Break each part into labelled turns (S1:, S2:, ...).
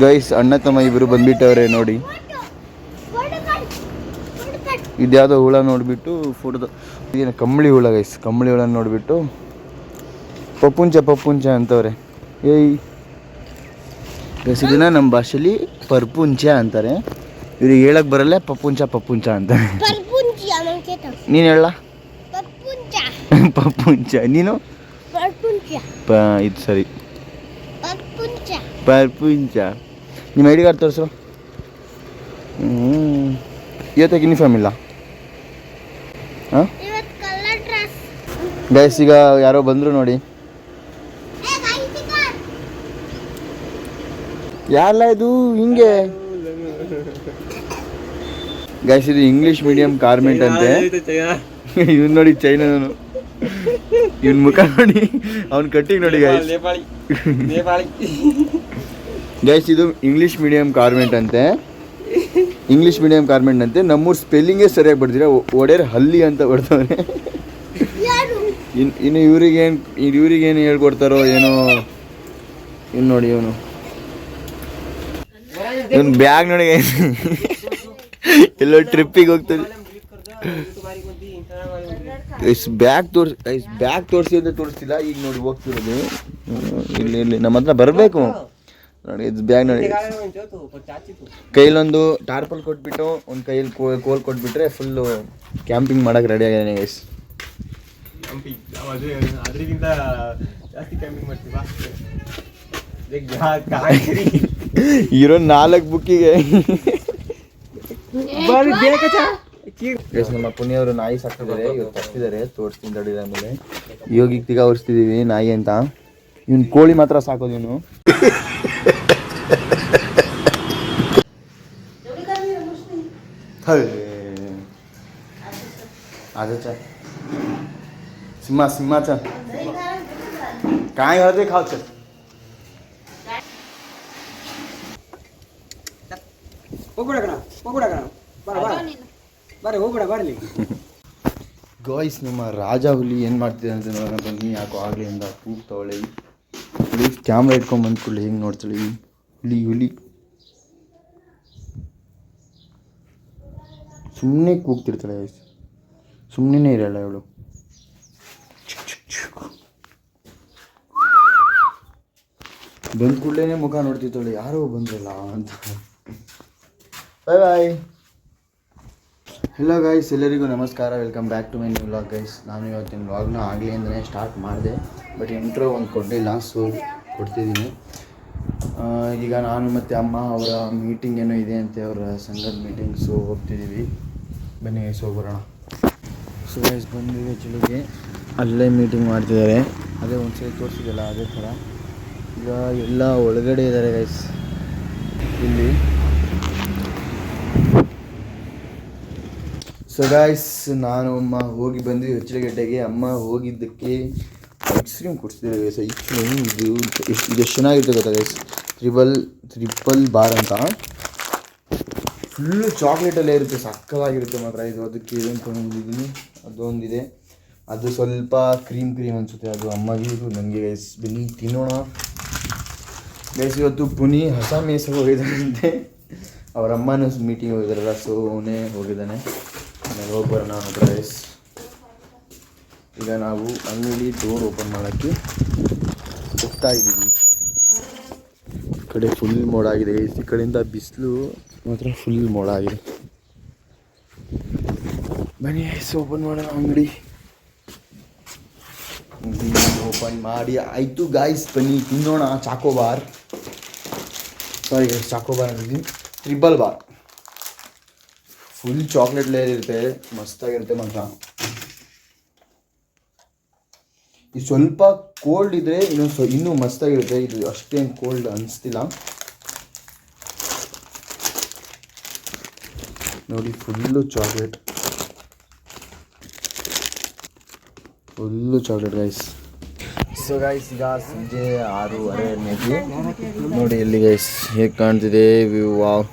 S1: Guys ಅಣ್ಣ ತಮ್ಮ ಇಬ್ಬರು ಬಂದ್ಬಿಟ್ಟವ್ರೆ ನೋಡಿ. ಇದ್ಯಾವುದೋ ಹುಳ ನೋಡಿಬಿಟ್ಟು ಫೋಟೋದ ಏನು ಕಂಬಳಿ ಹುಳ ಗೈಸ್, ಕಂಬಳಿ ಹುಳ ನೋಡಿಬಿಟ್ಟು ಪಪ್ಪುಂಚ ಅಂತವ್ರೆ. ಏಯ್ ಗೈಸ್ ಇದನ್ನ ನಮ್ಮ ಭಾಷೆಯಲ್ಲಿ ಪರ್ಪುಂಚ ಅಂತಾರೆ, ಇವ್ರಿಗೆ ಹೇಳಕ್ ಬರಲ್ಲ ಪಪ್ಪುಂಚ ಅಂತಾರೆ. ನೀನು ಹೇಳ ಪಪ್ಪುಂಚ, ನೀನು ಇದು ಸರಿ ಪರ್ಪುಂಚ. ನಿಮ್ಮ ಐ ಡಿ ಕಾರ್ಡ್ ತೋರಿಸು. ಇವತ್ತಾಗ ಯೂನಿಫಾರ್ಮ್ ಇಲ್ಲ ಹಾಂ ಗೈಸ್. ಈಗ ಯಾರೋ ಬಂದರು ನೋಡಿ. ಯಾರಲ್ಲ ಇದು ಹಿಂಗೆ ಗೈಸ್? ಇದು ಇಂಗ್ಲೀಷ್ ಮೀಡಿಯಂ ಕಾರ್ಮೆಂಟ್ ಅಂತೆ. ಇವನ್ ನೋಡಿ ಚೈನನು, ಇವನ್ ಮುಖ ನೋಡಿ, ಅವ್ನ ಕಟ್ಟಿಗೆ ನೋಡಿ ಗೈಸ್. ಗೈಸ್ ಇದು ಇಂಗ್ಲೀಷ್ ಮೀಡಿಯಂ ಕಾರ್ಮೆಂಟ್ ಅಂತೆ, ನಮ್ಮೂರು ಸ್ಪೆಲ್ಲಿಂಗೇ ಸರಿಯಾಗಿ ಬರ್ದಿರ, ಒಡೆಯರ್ ಹಲ್ಲಿ ಅಂತ ಬರ್ತಾವೆ. ಇನ್ನು ಇವ್ರಿಗೇನು ಹೇಳ್ಕೊಡ್ತಾರೋ ಏನೋ. ಇನ್ನು ನೋಡಿ ಇವನು ಬ್ಯಾಗ್ ನೋಡಿ ಎಲ್ಲೋ ಟ್ರಿಪ್ಪಿಗೆ ಹೋಗ್ತದೆ. ಬ್ಯಾಗ್ ತೋರಿಸಿ ಅಂತ ತೋರಿಸ್ತಿಲ್ಲ, ಈಗ ನೋಡಿ ಹೋಗ್ತಿರೋದು. ಇಲ್ಲಿ ನಮ್ಮ ಹತ್ರ ಬರಬೇಕು ನೋಡಿ. ಇದು ಬ್ಯಾಗ್ ನೋಡಿ, ಕೈಲೊಂದು ಟಾರ್ಪಲ್ ಕೊಟ್ಬಿಟ್ಟು ಒಂದು ಕೈಯಲ್ಲಿ ಕೋಲ್ ಕೊಟ್ಬಿಟ್ರೆ ಫುಲ್ಲು ಕ್ಯಾಂಪಿಂಗ್ ಮಾಡಕ್ಕೆ ರೆಡಿ ಆಗಿದ್ದಾನೆ ಗೈಸ್. ಇರೋ 4 ಬುಕ್ಕಿಗೆ ನಮ್ಮ ಪುಣ್ಯವರು ನಾಯಿ ಸಾಕ್ತಿದ್ದಾರೆ, ಇವತ್ತು ತರ್ತಿದ್ದಾರೆ, ತೋರಿಸ್ತೀನಿ ತಡೀರಿ. ಆಮೇಲೆ ಯೋಗಿಗೆ ತಿಗ ಹೊರಿಸ್ತಿದ್ದೀವಿ ನಾಯಿ ಅಂತ. ಇವನು ಕೋಳಿ ಮಾತ್ರ ಸಾಕೋದು ಇವನು. ಸಿಂಹ ಚ काय होते खाओ चल ಗಾಯ್ಸ್. ನಮ್ಮ ರಾಜ ಹುಲಿ ಏನು ಮಾಡ್ತಿದೆ ಅಂತ ನೋಡೋಣ ಬನ್ನಿ. ಯಾಕೋ ಆಗ್ಲಿಂದ ಕೂಗ್ತಾವಳೆ. ಪ್ಲೀಸ್ ಕ್ಯಾಮ್ರಾ ಇಟ್ಕೊಂಡು ಬಂದ್ಕೊಳ್ಳಿ, ಹೆಂಗೆ ನೋಡ್ತಾಳೆ ಹುಲಿ. ಸುಮ್ಮನೆ ಕೂಗ್ತಿರ್ತಾಳೆ ಗೈಸ್, ಸುಮ್ಮನೆ ಇರಲ್ಲ ಇವಳು. ಬಂದ ಕೂಡಲೇ ಮುಖ ನೋಡ್ತಿದ್ದಾಳೆ, ಯಾರೋ ಬಂದ್ರಲ್ಲ ಅಂತ. ಬಾಯ್. ಹೆಲೋ ಗೈಸ್, ಎಲ್ಲರಿಗೂ ನಮಸ್ಕಾರ, welcome back to my new vlog guys. ನಾನು ಇವತ್ತಿನ ವ್ಲಾಗ್ನ ಆಗಲಿ ಅಂದರೆ ಸ್ಟಾರ್ಟ್ ಮಾಡಿದೆ, ಬಟ್ ಇಂಟ್ರೋ ಒಂದು ಕೊಡಲಿಲ್ಲ, ಸೊ ಕೊಡ್ತಿದ್ದೀನಿ. ಈಗ ನಾನು ಮತ್ತು ಅಮ್ಮ ಅವರ ಮೀಟಿಂಗ್ ಏನೋ ಇದೆ ಅಂತೆ, ಅವರ ಸಂಘದ ಮೀಟಿಂಗ್. ಸೊ ಹೋಗ್ತಿದ್ದೀವಿ, ಬನ್ನಿ ಗೈಸ್ ಹೋಗ್ಬರೋಣ. ಸೊ ಗೈಸ್ ಬಂದಿದೆ ಚಳಿಗೆ, ಅಲ್ಲೇ ಮೀಟಿಂಗ್ ಮಾಡ್ತಿದ್ದಾರೆ. ಅದೇ ಒಂದು ಸರಿ ತೋರಿಸಿದಲ್ಲ ಅದೇ ಥರ. ಈಗ ಎಲ್ಲ ಒಳಗಡೆ ಇದ್ದಾರೆ ಗೈಸ್ ಇಲ್ಲಿ. ಸೊ ಗೈಸ್ ನಾನು ಅಮ್ಮ ಹೋಗಿ ಬಂದ್ವಿ ಹೊಚ್ಚಲಗಟ್ಟೆಗೆ. ಅಮ್ಮ ಹೋಗಿದ್ದಕ್ಕೆ ಐಸ್ ಕ್ರೀಮ್ ಕೊಡ್ತಿದ್ದಾರೆ ಗೈಸ್. ಐಸ್ ಕ್ರೀಮ್ ಇದು ಎಷ್ಟು ಚೆನ್ನಾಗಿರುತ್ತೆ ಗೊತ್ತಾ ಗೈಸ್, ಟ್ರಿಪಲ್ ಬಾರ್ ಅಂತ. ಫುಲ್ಲು ಚಾಕ್ಲೇಟಲ್ಲೇ ಇರುತ್ತೆ, ಸಕ್ಕತ್ತಾಗಿರುತ್ತೆ ಮಾತ್ರ ಇದು. ಅದಕ್ಕೆ ಇದನ್ನು ತೊಗೊಂಡಿದ್ದೀನಿ, ಅದೊಂದಿದೆ. ಅದು ಸ್ವಲ್ಪ ಕ್ರೀಮ್ ಅನಿಸುತ್ತೆ, ಅದು ಅಮ್ಮಗೆ, ಇದು ನನಗೆ ಗೈಸ್. ಬನ್ನಿ ತಿನ್ನೋಣ ಗೈಸ್. ಇವತ್ತು ಪುನಿ ಹೊಸ ಮೇಸಿಗೆ ಹೋಗಿದ್ದಾನಂತೆ, ಅವ್ರ ಅಮ್ಮನೂ ಮೀಟಿಂಗ್ ಹೋಗಿದ್ದಾರಲ್ಲ, ಸೊ ಅವನೇ ಹೋಗಿದ್ದಾನೆ. ಆಮೇಲೆ ಹೋಗಿ ಬರೋಣ ಗೈಸ್. ಈಗ ನಾವು ಅಂಗಡಿ ಡೋರ್ ಓಪನ್ ಮಾಡೋಕ್ಕೆ ಹೋಗ್ತಾ ಇದ್ದೀವಿ. ಈ ಕಡೆ ಫುಲ್ ಮೋಡ ಆಗಿದೆ ಗೈಸ್, ಈ ಕಡೆಯಿಂದ ಬಿಸಿಲು ಮಾತ್ರ ಫುಲ್ ಮೋಡ ಆಗಿದೆ. ಬನ್ನಿ ಗೈಸ್ ಓಪನ್ ಮಾಡೋಣ ಅಂಗಡಿ. ಓಪನ್ ಮಾಡಿ ಆಯಿತು ಗಾಯ್ಸ್, ಬನ್ನಿ ತಿನ್ನೋಣ. ಚಾಕೋಬಾರ್, ಸಾರಿ ಗೈಸ್, ಚಾಕೋಬಾರ್ ಅಂತಿದ್ದೀನಿ, triple bar. Full chocolate layer ಇರುತ್ತೆ, ಮಸ್ತಾಗಿರುತ್ತೆ ಮಾತ್ರ. ಇದು ಸ್ವಲ್ಪ ಕೋಲ್ಡ್ ಇದ್ದರೆ ಇನ್ನೂ ಮಸ್ತಾಗಿರುತ್ತೆ, ಇದು ಅಷ್ಟೇನು ಕೋಲ್ಡ್ ಅನಿಸ್ತಿಲ್ಲ ನೋಡಿ. Full chocolate guys. So guys ಈಗ ಸಂಜೆ 6:30 ನೋಡಿ ಎಲ್ಲಿ ಗೈಸ್ ಹೇಗೆ ಕಾಣ್ತಿದೆ ವ್ಯೂ. ವಾವ್,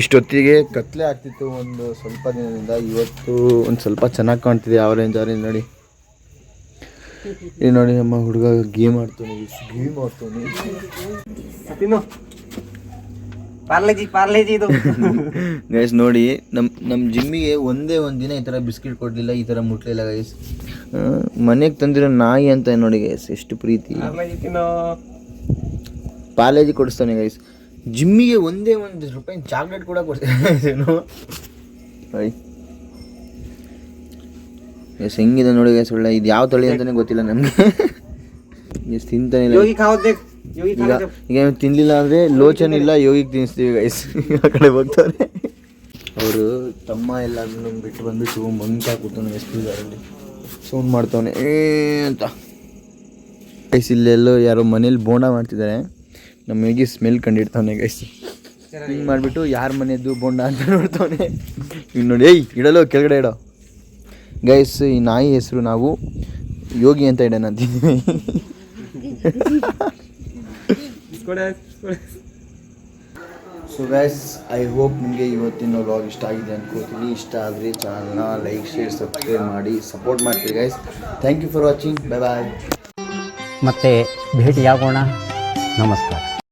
S1: ಇಷ್ಟೊತ್ತಿಗೆ ಕತ್ಲೆ ಆಗ್ತಿತ್ತು ಒಂದು ಸ್ವಲ್ಪ ದಿನದಿಂದ, ಇವತ್ತು ಒಂದು ಸ್ವಲ್ಪ ಚೆನ್ನಾಗಿ ಕಾಣ್ತಿದೆ. ಆರೆಂಜ್ ನೋಡಿ. ಇಲ್ಲಿ ನೋಡಿ ನಮ್ಮ ಹುಡುಗ ಗೇಮ್ ಆಡ್ತಾನೆ.
S2: ಪಾರ್ಲೇಜಿ ಇದು
S1: ಗೈಸ್ ನೋಡಿ ನಮ್ಮ ಜಿಮ್ಮಿಗೆ ಒಂದೇ ಒಂದು ದಿನ ಈ ಥರ ಬಿಸ್ಕೆಟ್ ಕೊಡಲಿಲ್ಲ, ಈ ಥರ ಮುಟ್ಲಿಲ್ಲ ಗೈಸ್. ಮನೆಗೆ ತಂದಿರೋ ನಾಯಿ ಅಂತ ನೋಡಿ ಗೈಸ್, ಎಷ್ಟು ಪ್ರೀತಿ. ಪಾರ್ಲೇಜಿ ಕೊಡಿಸ್ತಾನೆ ಗೈಸ್. ಜಿಮ್ಮಿಗೆ ಒಂದೇ ₹1 ಚಾಕ್ಲೇಟ್ ಕೂಡ ಕೊಡ್ತೇನೆ. ಗೈಸ್ ಹೆಂಗಿದೆ ನೋಡಿ ಗೈಸ್, ಒಳ್ಳೆ. ಇದು ಯಾವ ತಳಿ ಅಂತಲೇ ಗೊತ್ತಿಲ್ಲ ನಮಗೆ. ಎಷ್ಟು ತಿಂತಾನೆ ಇಲ್ಲ. ಈಗ ತಿನ್ನಲಿಲ್ಲ ಅಂದರೆ ಲೋಚನ್ ಇಲ್ಲ, ಯೋಗಿಗೆ ತಿನ್ನಿಸ್ತೀವಿ ಗೈಸ್. ಆ ಕಡೆ ಹೋಗ್ತಾರೆ ಅವರು. ತಮ್ಮ ಎಲ್ಲಾದ್ರೂ ಬಿಟ್ಟು ಬಂದುಬಿಟ್ಟು ಮಂಕ ಕೂತಾನೆ ಎಷ್ಟು ಇದರಲ್ಲಿ ಸೌಂಡ್ ಮಾಡ್ತಾವನೆ ಅಂತ ಗೈಸ್. ಇಲ್ಲೆಲ್ಲೋ ಯಾರೋ ಮನೇಲಿ ಬೋಂಡ ಮಾಡ್ತಿದ್ದಾರೆ, ನಮ್ಮ ಹೇಗೆ ಸ್ಮೆಲ್ ಕಂಡಿಡ್ತಾವನೆ ಗೈಸ್. ಹಿಂಗೆ ಮಾಡಿಬಿಟ್ಟು ಯಾರ ಮನೆಯದ್ದು ಬೋಂಡ ಅಂತ ನೋಡ್ತಾವನೆ. ಇನ್ನು ನೋಡಿ, ಇಡಲು ಕೆಳಗಡೆ ಇಡೋ ಗೈಸ್. ಈ ನಾಯಿ ಹೆಸರು ನಾವು ಯೋಗಿ ಅಂತ ಇಡೋಣ ಅಂತಿದ್ದೀವಿ. ಸೊ ಗೈಸ್, ಐ ಹೋಪ್ ನಿಮಗೆ ಇವತ್ತಿನ ವ್ಲಾಗ್ ಇಷ್ಟ ಆಗಿದೆ ಅನ್ಕೋತೀನಿ. ಇಷ್ಟ ಆದರೆ ಚಾನಲ್ನ ಲೈಕ್, ಶೇರ್, ಸಬ್ಸ್ಕ್ರೈಬ್ ಮಾಡಿ ಸಪೋರ್ಟ್ ಮಾಡ್ತೀವಿ guys. Thank you for watching. Bye bye.
S2: ಮತ್ತೆ ಭೇಟಿಯಾಗೋಣ. ನಮಸ್ಕಾರ.